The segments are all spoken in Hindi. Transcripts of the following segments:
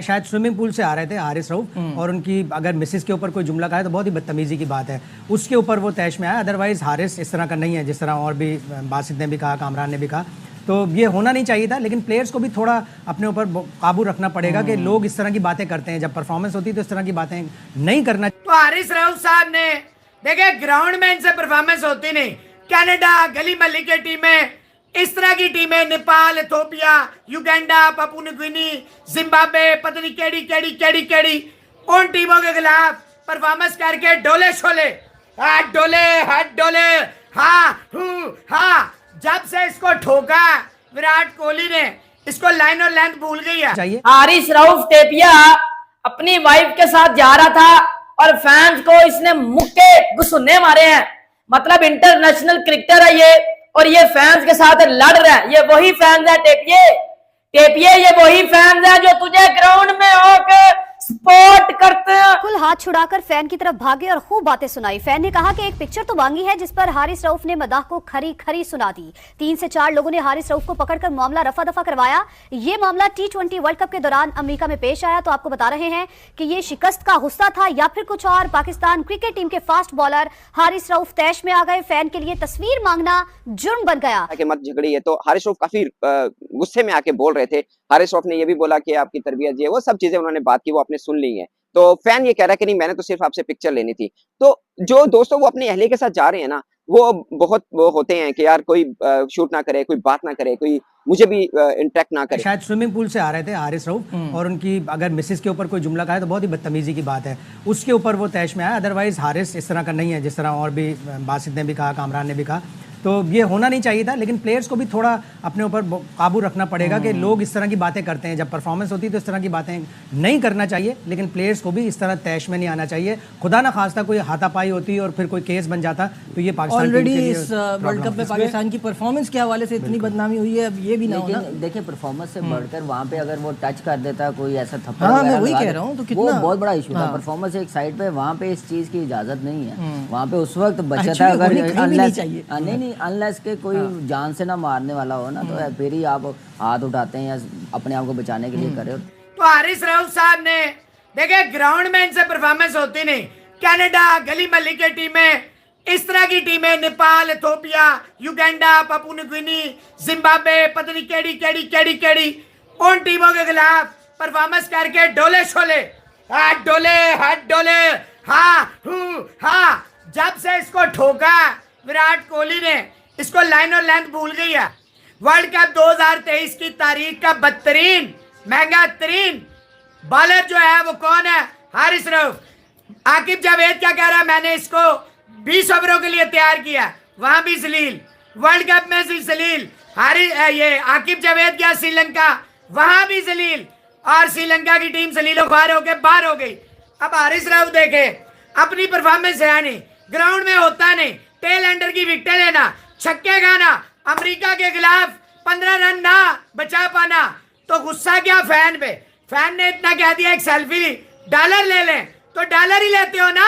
शायद स्विमिंग पूल से आ रहे थे हारिस रऊफ, और उनकी अगर मिसेस के ऊपर कोई जुमला कहा है तो बहुत ही बदतमीजी की बात है, उसके ऊपर वो तैश में आया। अदरवाइज हारिस इस तरह का नहीं है, जिस तरह और भी बासित ने भी कहा, कामरान ने भी कहा। तो ये होना नहीं चाहिए था, लेकिन प्लेयर्स को भी थोड़ा अपने ऊपर काबू रखना पड़ेगा कि लोग इस तरह की बातें करते हैं, जब परफॉर्मेंस होती है तो इस तरह की बातें नहीं करना। तो हारिस रऊफ साहब ने देखे ग्राउंड में इनसे परफॉर्मेंस होती नहीं। कनाडा, गली मल्ली की टीमें, इस तरह की टीमें, Nepal, Ethiopia, Uganda, Papua New Guinea, Zimbabwe, पता नहीं केड़ी उन टीमों के खिलाफ परफॉर्मेंस करके डोले शोले, हाथ डोले, हाँ। जब से इसको ठोका विराट कोहली ने, इसको लाइन और लेंथ भूल गई है। चाहिए। हारिस रऊफ टेपिया अपनी वाइफ के साथ जा रहा था और फैंस को इसने मुक्के घुसुन्ने मारे हैं। मतलब इंटरनेशनल क्रिकेटर है ये, और ये फैंस के साथ लड़ रहा है। ये वही फैंस है टेपिए, ये वही फैंस है जो तुझे ग्राउंड में होकर सपोर्ट करते हैं। कुल हाथ छुड़ाकर फैन की तरफ भागे और खूब बातें सुनाई। फैन ने कहा कि एक पिक्चर तो मांगी है, जिस पर हारिस रऊफ ने मदाह को खरी सुना दी। 3 से 4 लोगों ने हारिस रऊफ को पकड़कर मामला रफा दफा करवाया। ये मामला T20 वर्ल्ड कप के दौरान अमेरिका में पेश आया। तो आपको बता रहे हैं कि ये शिकस्त का गुस्सा था या फिर कुछ और। पाकिस्तान क्रिकेट टीम के फास्ट बॉलर हारिस रऊफ तैश में आ गए। फैन के लिए तस्वीर मांगना जुर्म बन गया। मत झगड़ी है, तो हारिस रऊफ काफी गुस्से में आके बोल रहे थे। हारिस रऊफ ने ये भी बोला कि आपकी तरबियत ये, वो सब चीजें उन्होंने बात की, वो आपने सुन ली है। तो फैन ये कह रहा है कि नहीं, मैंने तो सिर्फ आपसे पिक्चर लेनी थी। तो जो दोस्तों वो अपने अहले के साथ जा रहे हैं ना, वो बहुत वो होते हैं कि यार कोई शूट ना करे, कोई बात ना करे, कोई मुझे भी इंटरेक्ट ना करे। शायद स्विमिंग पूल से आ रहे थे हारिस रऊफ, और उनकी अगर मिसेस के ऊपर कोई जुमला कहा है तो बहुत ही बदतमीजी की बात है, उसके ऊपर वो तैश में आया। अदरवाइज हारिस इस तरह का नहीं है, जिस तरह और भी बासित ने भी कहा, कामरान ने भी कहा। तो ये होना नहीं चाहिए था, लेकिन प्लेयर्स को भी थोड़ा अपने ऊपर काबू रखना पड़ेगा कि लोग इस तरह की बातें करते हैं, जब परफॉर्मेंस होती है तो इस तरह की बातें नहीं करना चाहिए, लेकिन प्लेयर्स को भी इस तरह तैश में नहीं आना चाहिए। खुदा ना खास्ता कोई हाथापाई होती और फिर कोई केस बन जाता तो ये पाकिस्तान ऑलरेडी इस वर्ल्ड कप में पाकिस्तान की परफॉर्मेंस के हवाले से इतनी बदनामी हुई है। अब ये भी ना होना, देखिए परफॉर्मेंस से बढ़कर वहाँ पे अगर वो टच कर देता कोई ऐसा थप्पड़, हाँ मैं वही कह रहा हूँ, तो कितना वो बहुत बड़ा इशू था। परफॉर्मेंस एक साइड पे, वहाँ पे इस चीज की इजाजत नहीं है। वहाँ पे उस वक्त बचा था, अगर नहीं अनलेस के कोई जान से ना मारने वाला हो ना, तो फिर ही आप हाथ उठाते हैं या अपने आप को बचाने के लिए कर रहे हो। तो हारिस रऊफ साहब ने देखे ग्राउंड में इनसे परफॉर्मेंस होती नहीं। कनाडा, गली मल्ली की टीमें, इस तरह की टीमें, Nepal, Ethiopia, Uganda, Papua New Guinea, Zimbabwe, पता नहीं केड़ी उन टीमों के खिलाफ परफॉर्मेंस करके डोले शोले, हाथ डोले, हाँ। जब से इसको ठोका विराट कोहली ने, इसको लाइन और लेंथ भूल गई है। वर्ल्ड कप 2023 की तारीख का बदतरीन, महंगा तरीन बॉलर जो है वो कौन है? हारिस रऊफ। आकिब जावेद क्या कह रहा है? मैंने इसको 20 ओवरों के लिए तैयार किया, वहां भी जलील। वर्ल्ड कप में भी जलील। ये आकिब जावेद गया श्रीलंका, वहां भी जलील, और श्रीलंका की टीम जलीलो ख्वार होकर बाहर हो गई। अब हारिस रऊफ देखे अपनी परफॉर्मेंस है नहीं, ग्राउंड में होता नहीं, टेल एंडर की विकेट लेना, छक्के गाना, अमेरिका के खिलाफ 15 रन ना बचा पाना, तो गुस्सा क्या फैन पे? फैन ने इतना कह दिया एक सेल्फी डॉलर ले लें, तो डॉलर ही लेते हो ना,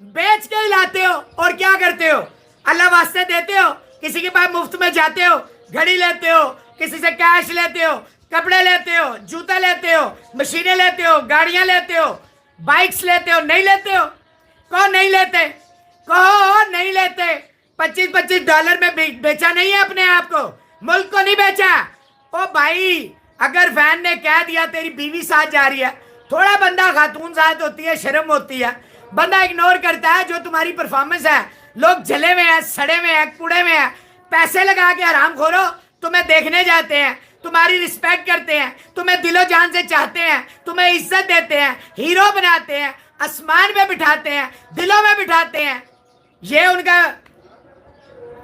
बेच के ही लाते हो। और क्या करते हो? अल्लाह वास्ते देते हो, किसी के पास मुफ्त में जाते हो, घड़ी लेते हो, किसी से कैश लेते हो, कपड़े लेते हो, जूता लेते हो, मशीनें लेते हो, गाड़ियां लेते हो, बाइक्स लेते हो, नहीं लेते हो? कौन नहीं लेते? कहो नहीं लेते। 25-25 डॉलर में बेचा नहीं है अपने आप को, मुल्क को नहीं बेचा। ओ भाई, अगर फैन ने कह दिया तेरी बीवी साथ जा रही है, थोड़ा बंदा खातून साथ होती है, शर्म होती है, बंदा इग्नोर करता है जो तुम्हारी परफॉर्मेंस है। लोग जले हुए हैं, सड़े हुए हैं, कूड़े में हैं, पैसे लगा के आराम खोरो तुम्हें देखने जाते हैं, तुम्हारी रिस्पेक्ट करते हैं, तुम्हें दिलो जान से चाहते हैं, तुम्हें इज्जत देते हैं, हीरो बनाते हैं, आसमान में बिठाते हैं, दिलों में बिठाते हैं। ये उनका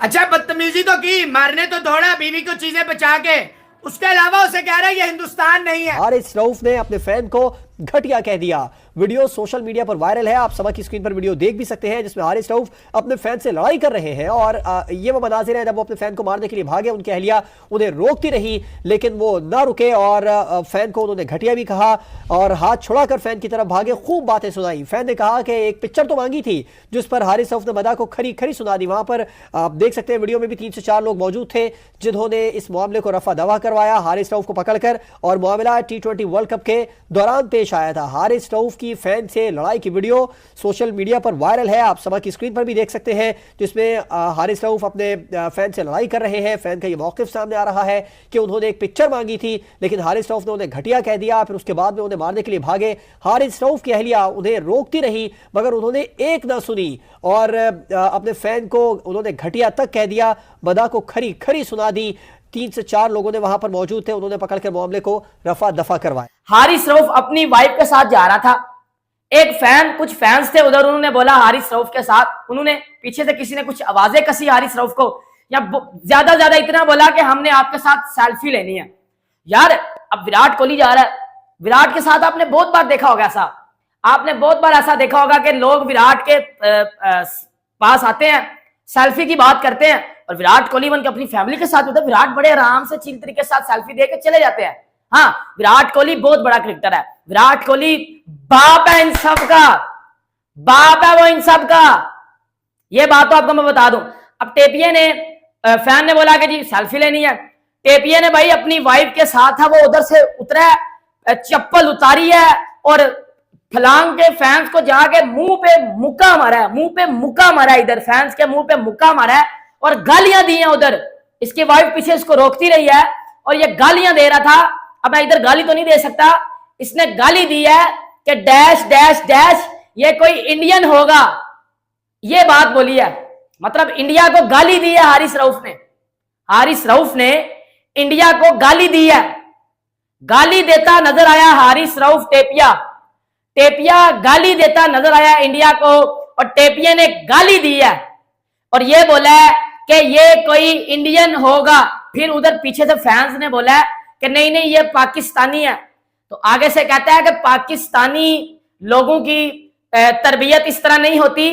अच्छा बदतमीजी तो की, मारने तो दौड़ा बीवी को चीजें बचा के, उसके अलावा उसे कह रहा है ये हिंदुस्तान नहीं है। हारिस रऊफ ने अपने फैन को घटिया कह दिया। वीडियो सोशल मीडिया पर वायरल है, आप सभा की स्क्रीन पर वीडियो देख भी सकते हैं जिसमें हारिस रऊफ अपने फैन से लड़ाई कर रहे हैं और ये वो मनाजिर है जब वो अपने फैन को मारने के लिए भागे, उनकी अहलिया उन्हें रोकती रही लेकिन वो ना रुके और फैन को उन्होंने घटिया भी कहा और हाथ छुड़ाकर फैन की तरफ भागे, खूब बातें सुनाई। फैन ने कहा कि एक पिक्चर तो मांगी थी जिस पर हारिस रऊफ ने मदाह को खरी खरी सुना दी। वहां पर आप देख सकते हैं वीडियो में भी 3 से 4 लोग मौजूद थे जिन्होंने इस मामले को रफा दवा करवाया हारिस रऊफ को पकड़कर, और मामला T20 वर्ल्ड कप के दौरान पेश आया था। हारिस रऊफ की फैन से लड़ाई की वीडियो सोशल मीडिया पर वायरल है, आप सभा की स्क्रीन पर भी देख सकते हैं जिसमें हारिस रऊफ अपने फैन से लड़ाई कर रहे हैं। फैन का ये मौकिफ सामने आ रहा है कि उन्होंने एक पिक्चर मांगी थी लेकिन हारिस रऊफ ने उन्हें घटिया कह दिया, फिर उसके बाद में उन्हें मारने के लिए भागे। हारिस रऊफ की अहलिया उन्हें रोकती रही मगर उन्होंने एक ना सुनी और अपने फैन को उन्होंने घटिया तक कह दिया, मदाह को खरी खरी सुना दी। 3 से 4 लोगों ने वहां पर मौजूद थे, उन्होंने पकड़कर मामले को रफा दफा करवाया। हारिस रऊफ अपनी वाइफ के साथ जा रहा था, एक फैन, कुछ फैंस थे उधर, उन्होंने बोला हारिस रऊफ के साथ, उन्होंने पीछे से किसी ने कुछ आवाजें कसी हारिस रऊफ को, या ज्यादा इतना बोला कि हमने आपके साथ सेल्फी लेनी है। यार अब विराट कोहली जा रहा है, विराट के साथ आपने बहुत बार देखा होगा ऐसा, आपने बहुत बार ऐसा देखा होगा कि लोग विराट के पास आते हैं, सेल्फी की बात करते हैं और विराट कोहली बन के अपनी फैमिली के साथ होता है, विराट बड़े आराम से चिल तरीके के साथ सेल्फी दे के चले जाते हैं। हाँ, विराट कोहली बहुत बड़ा क्रिकेटर है, विराट कोहली बाप है इन सब का, बाप है वो इन सब का, ये बात तो आपको मैं बता दूं। अब टेपिया ने, फैन ने बोला कि जी सेल्फी लेनी है, टेपिया ने भाई अपनी वाइफ के साथ है, वो उधर से उतरा है, चप्पल उतारी है और फलांग के फैंस को जाके मुंह पे मुक्का मारा है, मुंह पे मुक्का मारा है, इधर फैंस के मुंह पे मुक्का मारा है और गालियां दी हैं उधर। इसकी वाइफ पीछे इसको रोकती रही है और ये गालियां दे रहा था। अब मैं इधर गाली तो नहीं दे सकता, इसने गाली दी है कि डैश डैश डैश ये कोई इंडियन होगा, ये बात बोली है, मतलब इंडिया को गाली दी है हारिस रऊफ ने। हारिस रऊफ ने इंडिया को गाली दी है, गाली देता नजर आया हारिस रऊफ टेपिया, टेपिया गाली देता नजर आया इंडिया को और टेपिया ने गाली दी है और ये बोला है कि ये कोई इंडियन होगा। फिर उधर पीछे से फैंस ने बोला है कि नहीं नहीं ये पाकिस्तानी है, तो आगे से कहता है कि पाकिस्तानी लोगों की तरबियत इस तरह नहीं होती,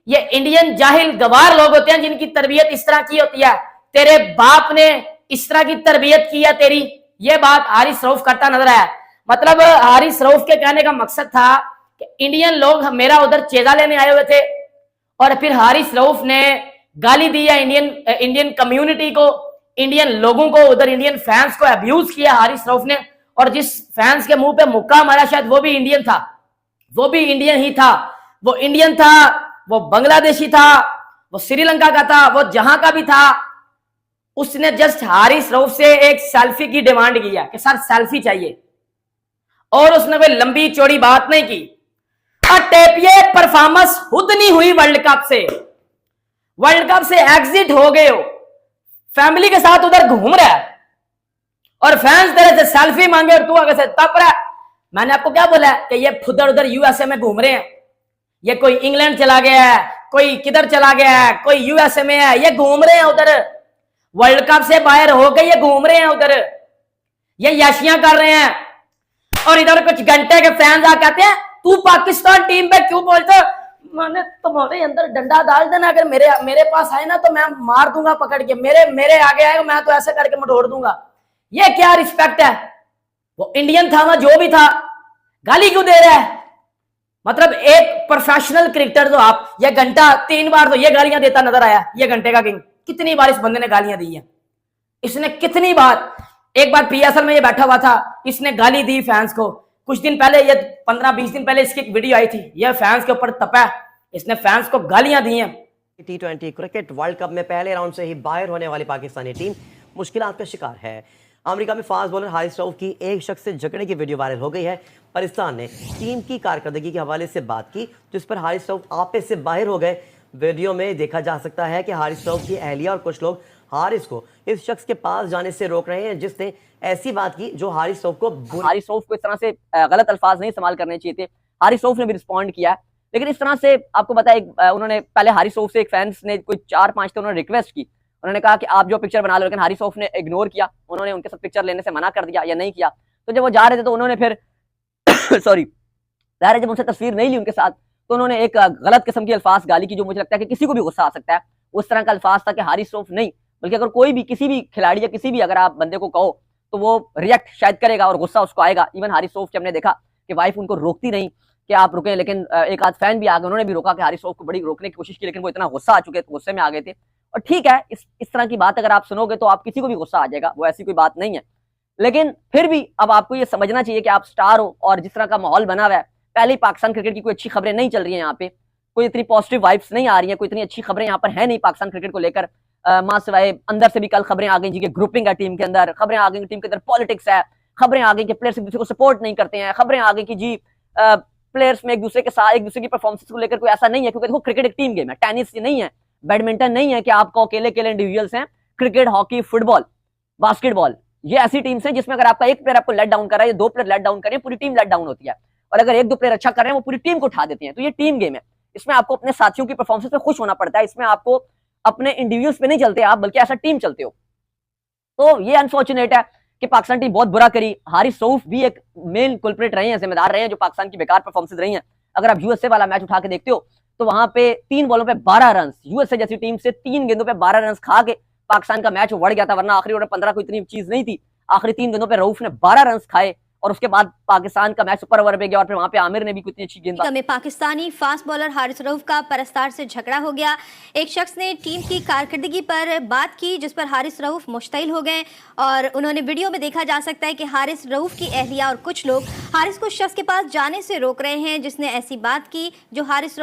ये इंडियन जाहिल गवार लोग होते हैं जिनकी तरबियत इस तरह की होती है, तेरे बाप ने इस तरह की तरबियत की है तेरी, ये बात हारिस रऊफ करता नजर आया। मतलब हारिस रऊफ के कहने का मकसद था कि इंडियन लोग मेरा उधर चेजा लेने आए हुए थे और फिर हारिस रऊफ ने गाली दी है इंडियन कम्युनिटी को, इंडियन लोगों को, उधर इंडियन फैंस को अब्यूज किया हारिस रऊफ ने, और जिस फैंस के मुंह पे मुक्का मारा शायद वो भी इंडियन था, वो भी इंडियन ही था, वो इंडियन था, वो बांग्लादेशी था, वो श्रीलंका का था, वो जहां का भी था, उसने जस्ट हारिस रऊफ से एक सेल्फी की डिमांड की है कि सर सेल्फी चाहिए, और उसने कोई लंबी चौड़ी बात नहीं की। टेपिया परफॉर्मेंस खुद नहीं हुई वर्ल्ड कप से, वर्ल्ड कप से एग्जिट हो गए हो, फैमिली के साथ उधर घूम रहा है और फैंस तेरे से सेल्फी मांगे और तू आगे से तप रहा है। मैंने आपको क्या बोला कि ये उधर उधर यूएसए में घूम रहे हैं, ये कोई इंग्लैंड चला गया है, कोई किधर चला गया है, कोई यूएसए में है, ये घूम रहे हैं उधर, वर्ल्ड कप से बाहर होकर ये घूम रहे हैं उधर, ये याशियां कर रहे हैं। और इधर कुछ घंटे के फैंस आ कहते हैं तू पाकिस्तान टीम पे क्यों बोलते, मैंने तुम्हारे अंदर डंडा डाल देना, अगर मेरे पास आए ना तो मैं मार दूंगा पकड़ के, मेरे आगे आएगा मैं तो ऐसे करके मटोड़ दूंगा। ये क्या रिस्पेक्ट है? वो इंडियन था ना, जो भी था, गाली क्यों दे रहा है? मतलब एक प्रोफेशनल क्रिकेटर तो आप, ये घंटा 3 बार तो ये गालियां देता नजर आया, ये घंटे का किंग, कितनी बार इस बंदे ने गालियां दी है, इसने कितनी बार, एक बार पीएसएल में ये बैठा हुआ था, इसने गाली दी फैंस को, कुछ दिन पहले, ये 15-20 दिन पहले इसकी एक वीडियो आई थी, ये फैंस के ऊपर तपा, इसने फैंस को गालियां दी हैं। T20 क्रिकेट वर्ल्ड कप में पहले राउंड से ही बाहर होने वाली पाकिस्तानी टीम मुश्किलात का शिकार है। अमेरिका में फास्ट बॉलर हारिस रऊफ की एक शख्स से झगड़े की वीडियो वायरल हो गई है। पाकिस्तान ने टीम की कारकर्दगी के हवाले से बात की जिस पर हारिस रऊफ आपे से बाहर हो गए। वीडियो में देखा जा सकता है कि हारिस रऊफ की अहलिया और कुछ लोग हारिस को इस शख्स के पास जाने से रोक रहे हैं जिसने ऐसी बात की जो हारिस रऊफ को इस तरह से गलत अल्फाज नहीं इस्तेमाल करने चाहिए थे। हारिस रऊफ ने भी रिस्पॉन्ड किया, लेकिन इस तरह से आपको पता है, उन्होंने पहले हारिस रऊफ से एक फैंस ने कोई 4-5 थे, उन्होंने रिक्वेस्ट की, उन्होंने कहा कि आप जो पिक्चर बना लो, लेकिन हारिस रऊफ ने इग्नोर किया, उन्होंने उनके साथ पिक्चर लेने से मना कर दिया या नहीं किया। तो जब वो जा रहे थे तो उन्होंने फिर सॉरी ज़ाहिर है जब उनसे तस्वीर नहीं ली उनके साथ तो उन्होंने एक गलत किस्म की अल्फाज गाली की, जो मुझे लगता है कि किसी को भी गुस्सा आ सकता है। उस तरह का अल्फाज था कि हारिस रऊफ नहीं, बल्कि अगर कोई भी किसी भी खिलाड़ी या किसी भी अगर आप बंदे को कहो तो वो रिएक्ट शायद करेगा और गुस्सा उसको आएगा। इवन हारिस रऊफ की हमने देखा कि वाइफ उनको रोकती नहीं कि आप रुकें, लेकिन एक आध फैन भी आ गए, उन्होंने भी रोका कि हारिस रऊफ को बड़ी रोकने की कोशिश की, लेकिन वो इतना गुस्सा आ चुके थे, गुस्से में आ गए थे। और ठीक है, इस तरह की बात अगर आप सुनोगे तो आप किसी को भी गुस्सा आ जाएगा, वो ऐसी कोई बात नहीं है। लेकिन फिर भी अब आपको ये समझना चाहिए कि आप स्टार हो और जिस तरह का माहौल बना हुआ है, पहले ही पाकिस्तान क्रिकेट की कोई अच्छी खबरें नहीं चल रही है, यहाँ पे कोई इतनी पॉजिटिव वाइब्स नहीं आ रही है, कोई इतनी अच्छी खबरें यहाँ पर है नहीं पाकिस्तान क्रिकेट को लेकर। मां सिवाय अंदर से भी कल खबरें आ गई जी कि ग्रुपिंग है टीम के अंदर, खबरें आ गई टीम के अंदर पॉलिटिक्स है, खबरें आ गई कि प्लेयर्स एक दूसरे को सपोर्ट नहीं करते हैं, खबरें आ गई कि जी प्लेयर्स में एक दूसरे के साथ एक दूसरे की परफॉर्मेंस को लेकर कोई ऐसा नहीं है, क्योंकि देखो क्रिकेट एक टीम गेम है, टेनिस नहीं है, बैडमिंटन नहीं है कि आपको अकेले इंडिविजुअल्स हैं। क्रिकेट, हॉकी, फुटबॉल, बास्केटबॉल, ये ऐसी टीम्स हैं जिसमें अगर आपका एक प्लेयर आपको लेट डाउन कर रहा है या दो प्लेयर लेट डाउन कर रहे हैं, पूरी टीम लेट डाउन होती है। और अगर एक दो प्लेयर अच्छा कर रहे हैं वो पूरी टीम को उठा देते हैं। तो ये टीम गेम है, इसमें आपको अपने साथियों की परफॉर्मेंस पे खुश होना पड़ता है, इसमें आपको अपने इंडिविजुअल्स पे नहीं चलते आप, बल्कि ऐसा टीम चलते हो। तो ये अनफॉर्चुनेट है कि पाकिस्तान टीम बहुत बुरा करी। हारिस रऊफ भी एक मेन कुलप्रिट रहे हैं, जिम्मेदार रहे हैं जो पाकिस्तान की बेकार परफॉर्मेंस रही हैं। अगर आप यूएसए वाला मैच उठा के देखते हो तो वहां पे 3 बॉलों पे 12 रन, यूएसए जैसी टीम से 3 गेंदों पे 12 रन खा के पाकिस्तान का मैच बढ़ गया था, वरना आखिरी ओवर 15 कोई इतनी चीज नहीं थी। आखिरी 3 गेंदों पे रऊफ ने 12 रन खाए और उसके बाद पाकिस्तान का मैच सुपर ओवर पे गया और फिर वहां पे आमिर ने भी कुछ अच्छी गेंद। में पाकिस्तानी फास्ट बॉलर हारिस रऊफ का परस्तार से झगड़ा हो गया। एक शख्स ने टीम की कारकर्दगी पर बात की जिस पर हारिस रऊफ मुश्तइल हो गए और उन्होंने वीडियो में देखा जा सकता है कि हारिस रऊफ की अहलिया और कुछ लोग हारिस को उस शख्स के पास जाने से रोक रहे हैं जिसने ऐसी बात की जो हारिस